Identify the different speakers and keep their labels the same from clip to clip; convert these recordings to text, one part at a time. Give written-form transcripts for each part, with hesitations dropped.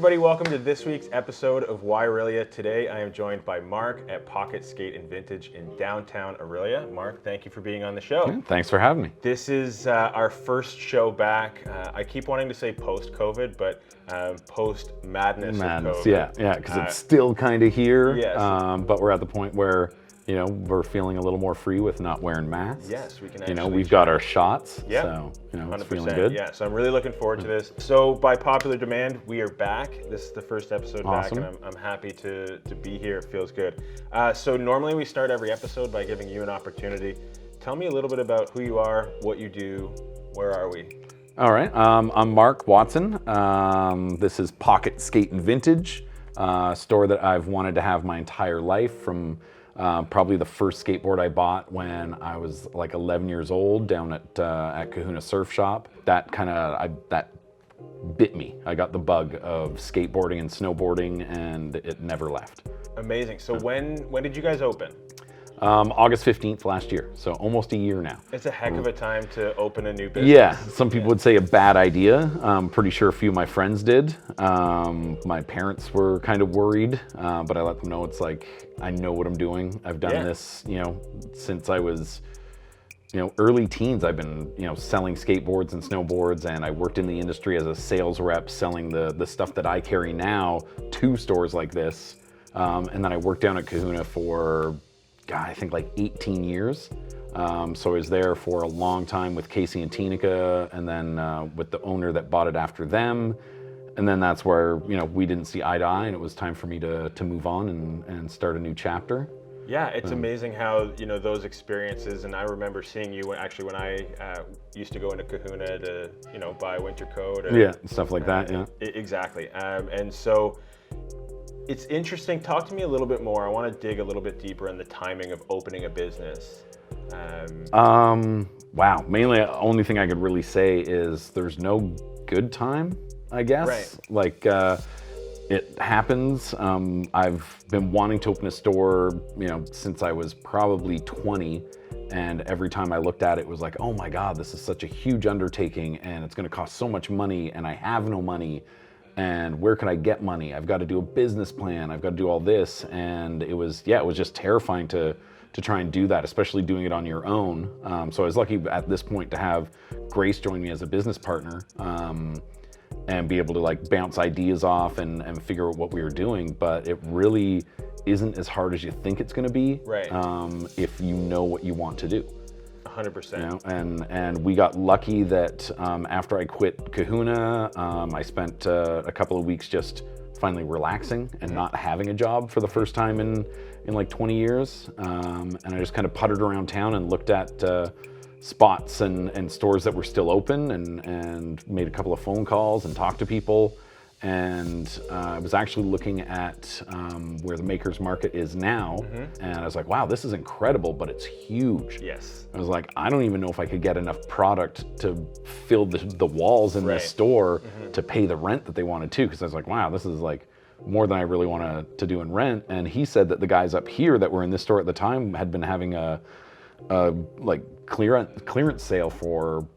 Speaker 1: everybody, welcome to this week's episode of Why Orillia. Today I am joined by Mark at Pocket Skate and Vintage in downtown Orillia. Mark, thank you for being on the show.
Speaker 2: Yeah, thanks for having me.
Speaker 1: This is our first show back. I keep wanting to say post-COVID, but post-madness of COVID.
Speaker 2: Yeah, because it's still kind of here,
Speaker 1: yes.
Speaker 2: But we're at the point where, we're feeling a little more free with not wearing masks.
Speaker 1: Yes, we can actually.
Speaker 2: We've got our shots,
Speaker 1: Yep.
Speaker 2: so, it's
Speaker 1: 100%,
Speaker 2: feeling good.
Speaker 1: Yeah, so I'm really looking forward to this. So by popular demand, we are back. This is the first episode
Speaker 2: Awesome.
Speaker 1: back, and I'm happy to be here. It feels good. So normally we start every episode by giving you an opportunity. Tell me a little bit about who you are, what you do, where are we?
Speaker 2: All right, I'm Mark Watson. This is Pocket Skate and Vintage, a store that I've wanted to have my entire life from probably the first skateboard I bought when I was like 11 years old down at Kahuna Surf Shop. That that bit me. I got the bug of skateboarding and snowboarding, and it never left.
Speaker 1: Amazing. So when did you guys open?
Speaker 2: August 15th last year, so almost a year now.
Speaker 1: It's a heck of a time to open a new business.
Speaker 2: Yeah, some people would say a bad idea. I'm pretty sure a few of my friends did. My parents were kind of worried, but I let them know it's like, I know what I'm doing. I've done this, since I was, early teens. I've been, selling skateboards and snowboards, and I worked in the industry as a sales rep selling the stuff that I carry now to stores like this. And then I worked down at Kahuna for, I think like 18 years. So I was there for a long time with Casey and Tinica, and then with the owner that bought it after them. And then that's where, we didn't see eye to eye, and it was time for me to move on and start a new chapter.
Speaker 1: Yeah, it's amazing how, those experiences, and I remember seeing you when I used to go into Kahuna to, buy a winter coat. And,
Speaker 2: stuff like that, yeah.
Speaker 1: Exactly. And so it's interesting. Talk to me a little bit more. I want to dig a little bit deeper in the timing of opening a business.
Speaker 2: Wow. Mainly, the only thing I could really say is there's no good time, I guess.
Speaker 1: Right.
Speaker 2: Like, it happens. I've been wanting to open a store, since I was probably 20. And every time I looked at it, it was like, oh my God, this is such a huge undertaking, and it's going to cost so much money, and I have no money. And where can I get money? I've got to do a business plan. I've got to do all this. And it was just terrifying to try and do that, especially doing it on your own. So I was lucky at this point to have Grace join me as a business partner, and be able to like bounce ideas off and figure out what we were doing. But it really isn't as hard as you think it's going to be,
Speaker 1: right?
Speaker 2: If you know what you want to do.
Speaker 1: 100%.
Speaker 2: And we got lucky that after I quit Kahuna, I spent a couple of weeks just finally relaxing and not having a job for the first time in like 20 years. And I just kind of puttered around town and looked at spots and stores that were still open, and made a couple of phone calls and talked to people. And I was actually looking at where the Makers Market is now, and I was like, wow, this is incredible, but it's huge.
Speaker 1: Yes.
Speaker 2: I was like, I don't even know if I could get enough product to fill the walls in this store to pay the rent that they wanted to, because I was like, wow, this is like more than I really want to do in rent. And he said that the guys up here that were in this store at the time had been having a like clearance sale for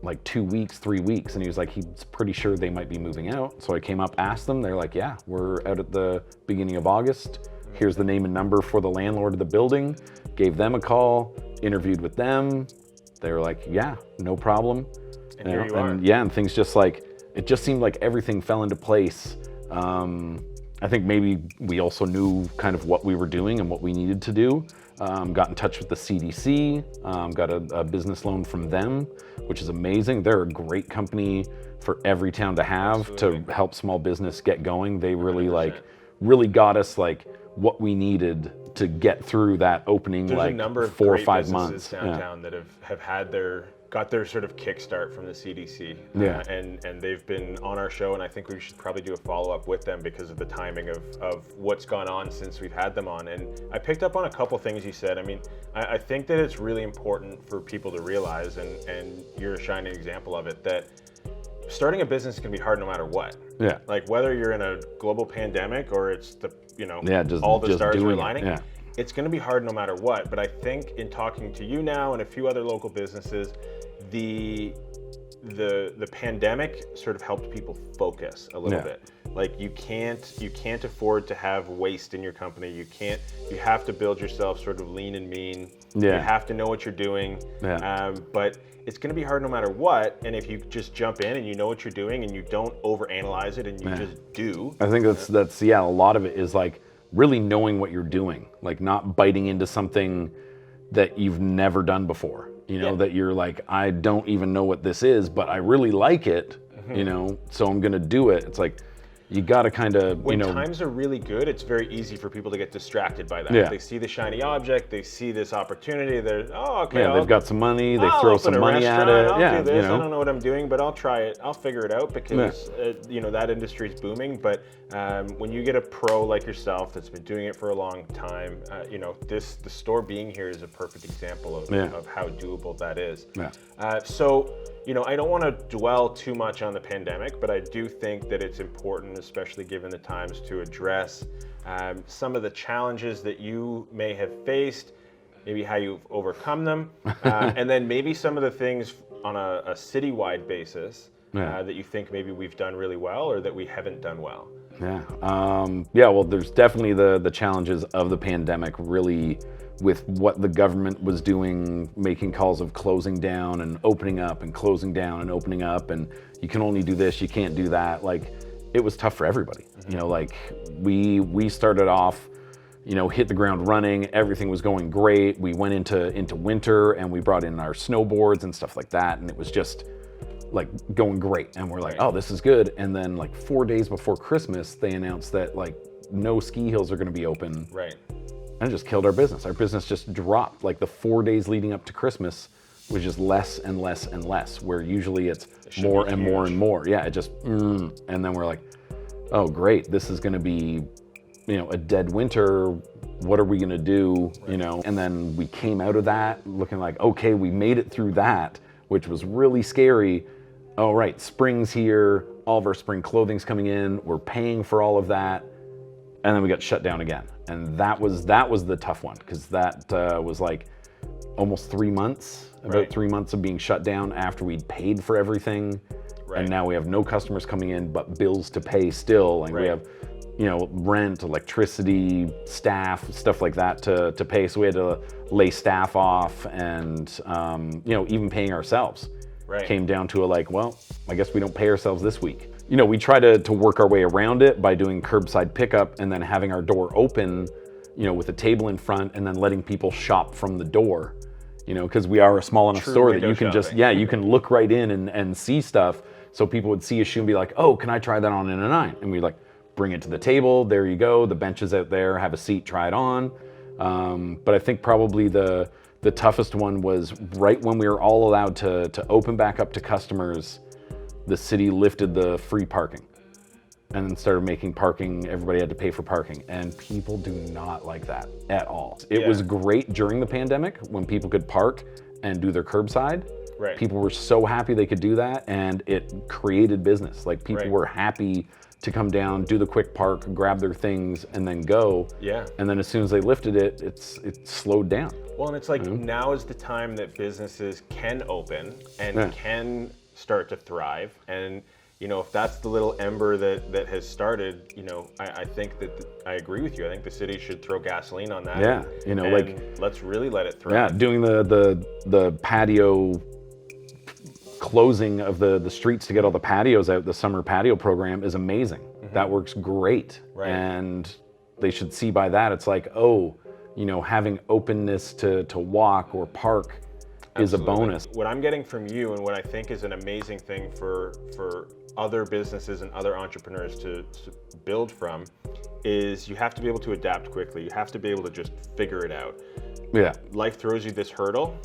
Speaker 2: like 2 weeks, 3 weeks, and he was like, he's pretty sure they might be moving out. So I came up, asked them, they're like, yeah, we're out at the beginning of August. Here's the name and number for the landlord of the building. Gave them a call, interviewed with them. They were like, yeah, no problem.
Speaker 1: And here you are.
Speaker 2: And things just like, it just seemed like everything fell into place. I think maybe we also knew kind of what we were doing and what we needed to do. Got in touch with the CDC, got a business loan from them, which is amazing. They're a great company for every town to have. Absolutely. To help small business get going. They really 100%. really got us like what we needed to get through that opening.
Speaker 1: There's
Speaker 2: like
Speaker 1: a number of
Speaker 2: 4 or
Speaker 1: great
Speaker 2: 5
Speaker 1: businesses
Speaker 2: months
Speaker 1: downtown that have had got their sort of kickstart from the CDC. And they've been on our show, and I think we should probably do a follow-up with them because of the timing of what's gone on since we've had them on. And I picked up on a couple things you said. I mean, I think that it's really important for people to realize, and you're a shining example of it, that starting a business can be hard no matter what.
Speaker 2: Yeah.
Speaker 1: Like whether you're in a global pandemic or it's
Speaker 2: just
Speaker 1: all the
Speaker 2: just
Speaker 1: stars are
Speaker 2: doing
Speaker 1: aligning.
Speaker 2: Yeah.
Speaker 1: It's going to be hard no matter what. But I think in talking to you now and a few other local businesses, the the pandemic sort of helped people focus a little bit. Like you can't afford to have waste in your company. You have to build yourself sort of lean and mean. You have to know what you're doing. But it's going to be hard no matter what. And if you just jump in and you know what you're doing and you don't overanalyze it and you just do.
Speaker 2: I think that's a lot of it is like really knowing what you're doing, like not biting into something that you've never done before. You know, that you're like, I don't even know what this is, but I really like it, you know, so I'm going to do it. It's like, you got to kind of,
Speaker 1: when times are really good, it's very easy for people to get distracted by that. They see the shiny object, they see this opportunity, they're,
Speaker 2: they've got some money, they throw some money at it.
Speaker 1: I'll do this. I don't know what I'm doing, but I'll try it. I'll figure it out because, that industry is booming. But when you get a pro like yourself that's been doing it for a long time, the store being here is a perfect example of how doable that is. So, I don't want to dwell too much on the pandemic, but I do think that it's important, especially given the times, to address some of the challenges that you may have faced, maybe how you've overcome them, and then maybe some of the things on a citywide basis that you think maybe we've done really well or that we haven't done well.
Speaker 2: Well, there's definitely the challenges of the pandemic, really, with what the government was doing, making calls of closing down and opening up and closing down and opening up, and you can only do this, you can't do that. Like, it was tough for everybody. Like we started off, hit the ground running, everything was going great. We went into winter and we brought in our snowboards and stuff like that, and it was just like going great. And we're like, oh, this is good. And then like 4 days before Christmas, they announced that like no ski hills are going to be open. And it just killed our business. Our business just dropped. Like the 4 days leading up to Christmas was just less and less and less, where usually it's more and more and more. Yeah, it just, and then we're like, oh, great, this is gonna be, a dead winter. What are we gonna do, And then we came out of that looking like, okay, we made it through that, which was really scary. Oh, right, spring's here. All of our spring clothing's coming in. We're paying for all of that. And then we got shut down again. And that was the tough one, because that was like almost 3 months, about 3 months of being shut down after we'd paid for everything. And now we have no customers coming in, but bills to pay still. Like we have, rent, electricity, staff, stuff like that to pay. So we had to lay staff off and, even paying ourselves. Came down to I guess we don't pay ourselves this week. We try to work our way around it by doing curbside pickup and then having our door open, with a table in front and then letting people shop from the door, because we are a small enough store that you can just, you can look right in and see stuff. So people would see a shoe and be like, oh, can I try that on in a 9? And we bring it to the table. There you go. The bench is out there. Have a seat, try it on. But I think probably the toughest one was right when we were all allowed to open back up to customers. The city lifted the free parking and then started making parking, everybody had to pay for parking. And people do not like that at all. It was great during the pandemic when people could park and do their curbside. People were so happy they could do that, and it created business. Like people were happy to come down, do the quick park, grab their things, and then go. And then as soon as they lifted it, it slowed down.
Speaker 1: Well, and it's like now is the time that businesses can open and can start to thrive. And if that's the little ember that has started, I think that I agree with you. I think the city should throw gasoline on that. And let's really let it thrive.
Speaker 2: Doing the patio closing of the streets to get all the patios out, the summer patio program is amazing. That works great. And they should see by that, it's like, having openness to walk or park is a bonus.
Speaker 1: What I'm getting from you, and what I think is an amazing thing for other businesses and other entrepreneurs to build from, is you have to be able to adapt quickly. You have to be able to just figure it out. Life throws you this hurdle,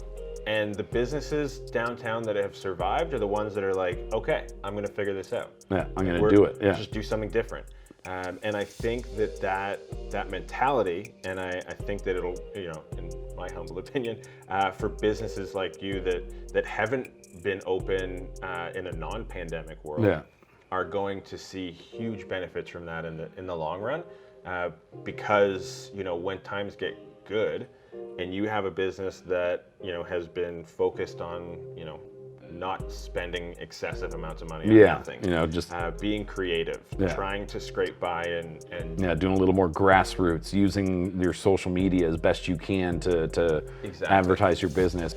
Speaker 1: and the businesses downtown that have survived are the ones that are like, okay, I'm going to figure this out.
Speaker 2: I'm going to do it.
Speaker 1: Just do something different. And I think that mentality, and I think that it'll, in my humble opinion, for businesses like you that haven't been open in a non-pandemic world, are going to see huge benefits from that in the long run, because when times get good, and you have a business that has been focused on not spending excessive amounts of money on nothing.
Speaker 2: Just
Speaker 1: being creative, trying to scrape by and
Speaker 2: doing a little more grassroots, using your social media as best you can to advertise your business.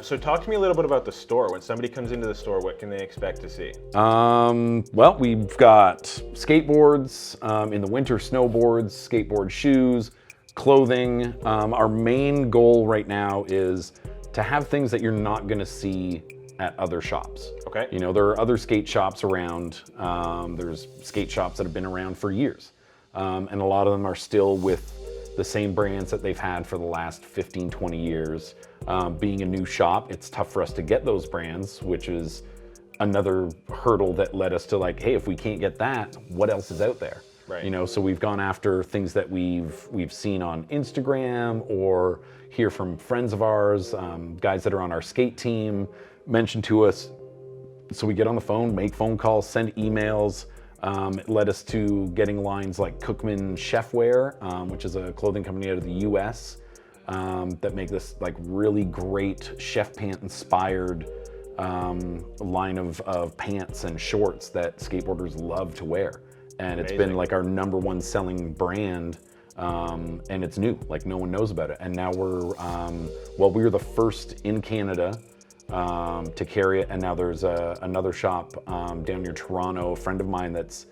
Speaker 1: So talk to me a little bit about the store. When somebody comes into the store, what can they expect to see?
Speaker 2: Well, we've got skateboards, in the winter snowboards, skateboard shoes, clothing. Our main goal right now is to have things that you're not going to see at other shops.
Speaker 1: Okay.
Speaker 2: There are other skate shops around. There's skate shops that have been around for years. And a lot of them are still with the same brands that they've had for the last 15, 20 years. Being a new shop, it's tough for us to get those brands, which is another hurdle that led us to like, hey, if we can't get that, what else is out there?
Speaker 1: Right.
Speaker 2: So we've gone after things that we've seen on Instagram or hear from friends of ours, guys that are on our skate team, mention to us. So we get on the phone, make phone calls, send emails. It led us to getting lines like Cookman Chefwear, which is a clothing company out of the US, that make this like really great chef pant inspired line of pants and shorts that skateboarders love to wear. And It's been like our #1 selling brand, and it's new, like no one knows about it. And now we were the first in Canada to carry it, and now there's another shop down near Toronto, a friend of mine that's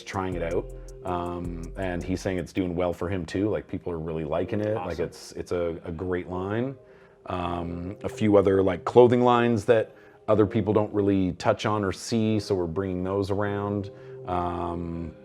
Speaker 2: trying it out, and he's saying it's doing well for him too. Like people are really liking it. Awesome. Like it's a great line. A few other like clothing lines that other people don't really touch on or see, so we're bringing those around.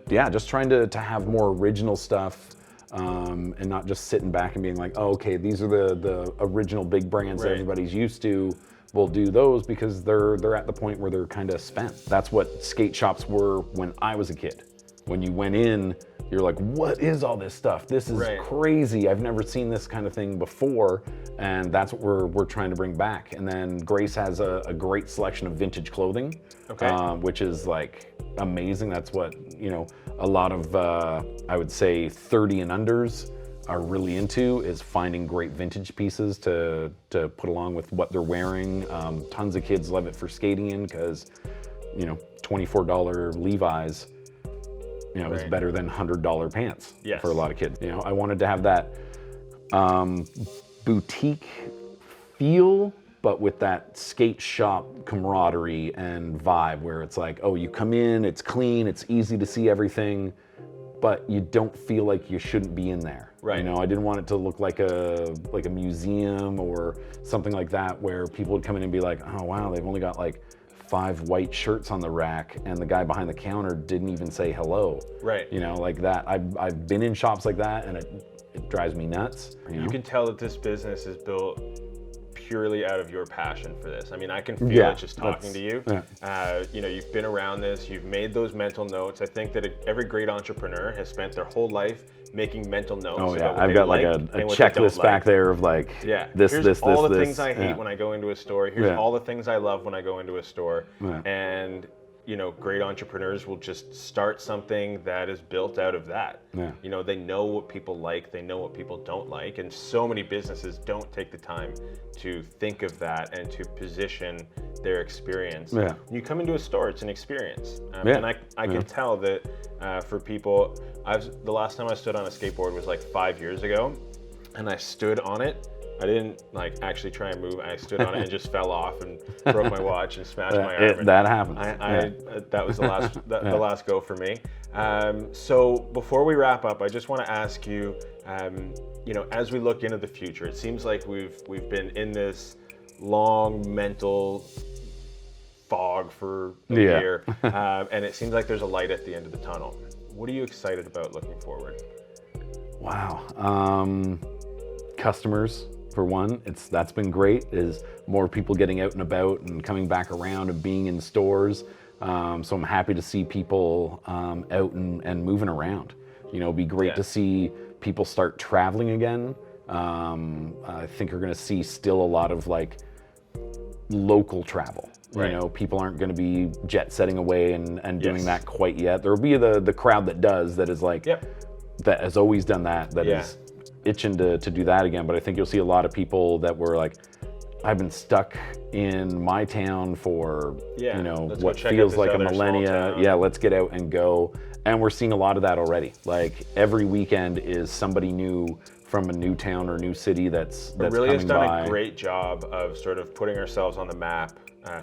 Speaker 2: Just trying to have more original stuff, and not just sitting back and being like, oh, okay, these are the original big brands that everybody's used to. We'll do those because they're at the point where they're kind of spent. That's what skate shops were when I was a kid. When you went in, you're like, what is all this stuff? This is crazy. I've never seen this kind of thing before. And that's what we're trying to bring back. And then Grace has a great selection of vintage clothing, which is like amazing. That's what, a lot of, I would say 30 and unders are really into, is finding great vintage pieces to put along with what they're wearing. Tons of kids love it for skating in because, $24 Levi's, is better than $100 pants for a lot of kids. I wanted to have that boutique feel, but with that skate shop camaraderie and vibe where it's like, oh, you come in, it's clean, it's easy to see everything, but you don't feel like you shouldn't be in there. Right. I didn't want it to look like a museum or something like that where people would come in and be like, oh wow, they've only got like 5 white shirts on the rack and the guy behind the counter didn't even say hello. Right. Like that. I've been in shops like that and it drives me nuts.
Speaker 1: You can tell that this business is built purely out of your passion for this. I mean, I can feel it just talking to you. You've been around this, you've made those mental notes. I think that every great entrepreneur has spent their whole life making mental notes.
Speaker 2: Oh yeah, I've got like a checklist back there of like,
Speaker 1: here's all the things I hate when I go into a store. Here's all the things I love when I go into a store. And great entrepreneurs will just start something that is built out of that. They know what people like, they know what people don't like, and so many businesses don't take the time to think of that and to position their experience. When you come into a store, it's an experience. And I can tell that for people, the last time I stood on a skateboard was like 5 years ago, and I stood on it. I didn't like actually try and move. I stood on it and just fell off and broke my watch and smashed my arm.
Speaker 2: That happens.
Speaker 1: That was the last the last go for me. So before we wrap up, I just want to ask you, as we look into the future, it seems like we've been in this long mental fog for a year, and it seems like there's a light at the end of the tunnel. What are you excited about looking forward?
Speaker 2: Wow. Customers. For one, that's been great, is more people getting out and about and coming back around and being in stores. So I'm happy to see people out and moving around. It'd be great to see people start traveling again. I think we're gonna see still a lot of like local travel. People aren't gonna be jet setting away and doing that quite yet. There'll be the crowd that is like, that has always done that is itching to do that again. But I think you'll see a lot of people that were like, I've been stuck in my town for,
Speaker 1: Yeah,
Speaker 2: you know,
Speaker 1: let's go
Speaker 2: what
Speaker 1: check out
Speaker 2: feels
Speaker 1: this
Speaker 2: like a
Speaker 1: other small
Speaker 2: millennia.
Speaker 1: town.
Speaker 2: Yeah, let's get out and go. And we're seeing a lot of that already. Like every weekend is somebody new from a new town or new city that's
Speaker 1: Orillia's
Speaker 2: coming
Speaker 1: done
Speaker 2: by.
Speaker 1: a great job of sort of putting ourselves on the map.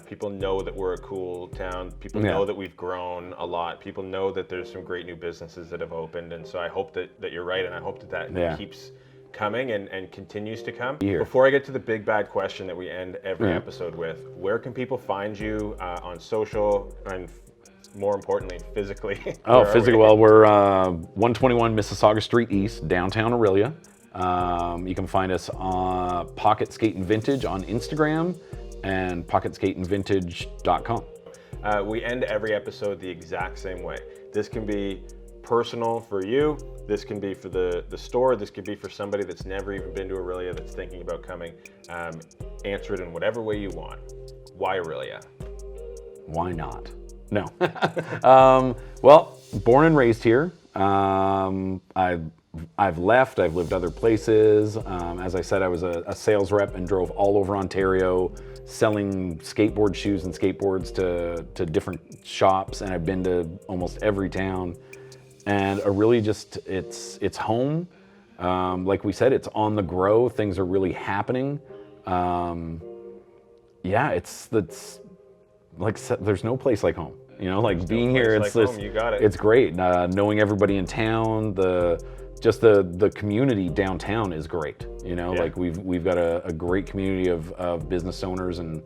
Speaker 1: People know that we're a cool town. People know that we've grown a lot. People know that there's some great new businesses that have opened. And so I hope that you're right, and I hope that keeps coming and continues to come. Before I get to the big bad question that we end every episode with, where can people find you on social and more importantly, physically?
Speaker 2: Physically, well, we're 121 Mississauga Street East, downtown Orillia. You can find us on Pocket Skate and Vintage on Instagram and pocketskateandvintage.com.
Speaker 1: We end every episode the exact same way. This can be personal for you. This can be for the store. This could be for somebody that's never even been to Orillia that's thinking about coming. Answer it in whatever way you want. Why Orillia?
Speaker 2: Why not? No. Well, born and raised here. I've left. I've lived other places. As I said, I was a sales rep and drove all over Ontario, selling skateboard shoes and skateboards to different shops, and I've been to almost every town. And Orillia just it's home. Like we said, it's on the grow. Things are really happening. It's like there's no place like home. You know, like being here,
Speaker 1: you got it.
Speaker 2: It's great. Knowing everybody in town, the community downtown is great. You know, like we've got a great community of business owners and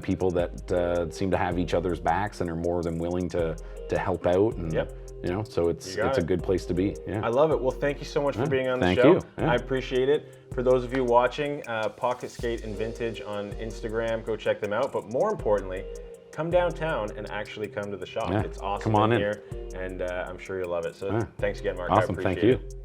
Speaker 2: people that seem to have each other's backs and are more than willing to help out. And you know, so it's a good place to be. Yeah,
Speaker 1: I love it. Well, thank you so much for being on the
Speaker 2: thank
Speaker 1: show.
Speaker 2: you. Yeah.
Speaker 1: I appreciate it. For those of you watching, Pocket Skate and Vintage on Instagram, go check them out. But more importantly, come downtown and actually come to the shop. It's awesome
Speaker 2: come on in
Speaker 1: here, and I'm sure you'll love it. So thanks again, Mark.
Speaker 2: Awesome.
Speaker 1: I appreciate
Speaker 2: Thank you.
Speaker 1: it.